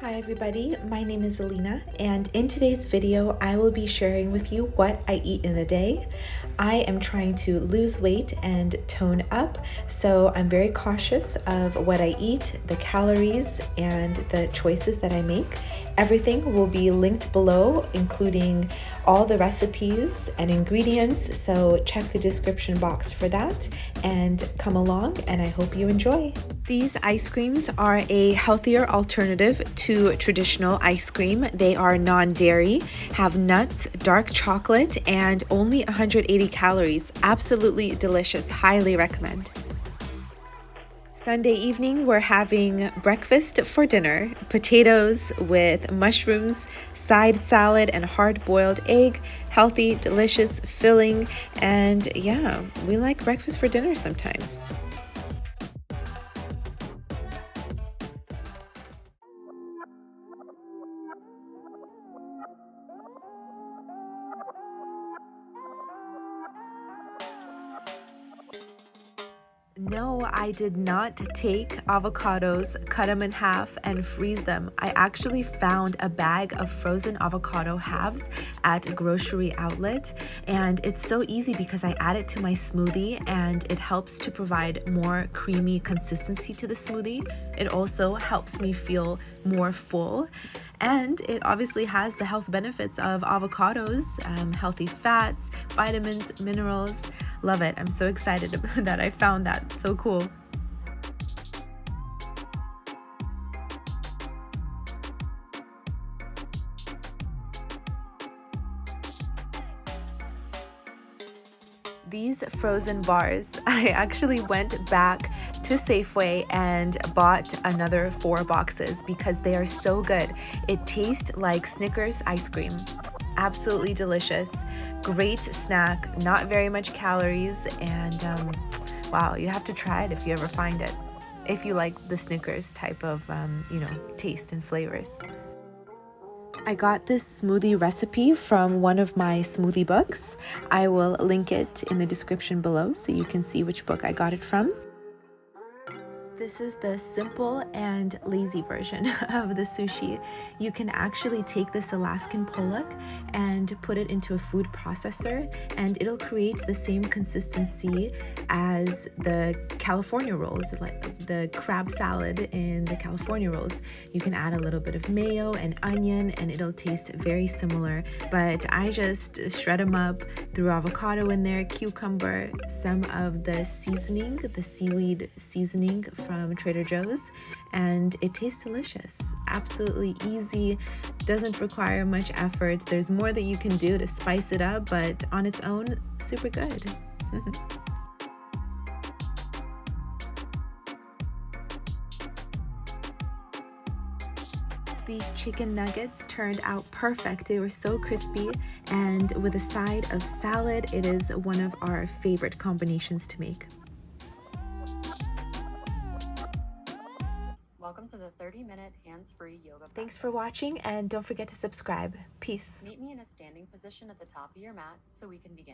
Hi everybody, my name is Alina, and in today's video I will be sharing with you what I eat in a day. I am trying to lose weight and tone up, so I'm very cautious of what I eat, the calories, and the choices that I make. Everything will be linked below, including all the recipes and ingredients, so check the description box for that and come along, and I hope you enjoy. These ice creams are a healthier alternative to traditional ice cream. They are non-dairy, have nuts, dark chocolate, and only 180 calories. Absolutely delicious. Highly recommend. Sunday evening, we're having breakfast for dinner. Potatoes with mushrooms, side salad, and hard-boiled egg. Healthy, delicious, filling, and yeah, we like breakfast for dinner sometimes. No, I did not take avocados, cut them in half, and freeze them. I actually found a bag of frozen avocado halves at a grocery outlet, and it's so easy because I add it to my smoothie and it helps to provide more creamy consistency to the smoothie. It also helps me feel more full. And it obviously has the health benefits of avocados, healthy fats, vitamins, minerals. Love it. I'm so excited that I found that. So cool. These frozen bars, I actually went back to Safeway and bought another 4 boxes because they are so good. It tastes like Snickers ice cream. Absolutely delicious. Great snack, not very much calories, and wow, you have to try it if you ever find it. If you like the Snickers type of, taste and flavors. I got this smoothie recipe from one of my smoothie books. I will link it in the description below so you can see which book I got it from. This is the simple and lazy version of the sushi. You can actually take this Alaskan pollock and put it into a food processor, and it'll create the same consistency as the California rolls, like the crab salad in the California rolls. You can add a little bit of mayo and onion and it'll taste very similar, but I just shred them up, threw avocado in there, cucumber, some of the seasoning, the seaweed seasoning from Trader Joe's, and it tastes delicious. Absolutely easy, doesn't require much effort. There's more that you can do to spice it up, but on its own, super good. These chicken nuggets turned out perfect. They were so crispy, and with a side of salad, it is one of our favorite combinations to make. Welcome to the 30-minute hands-free yoga practice. Thanks for watching, and don't forget to subscribe. Peace. Meet me in a standing position at the top of your mat so we can begin.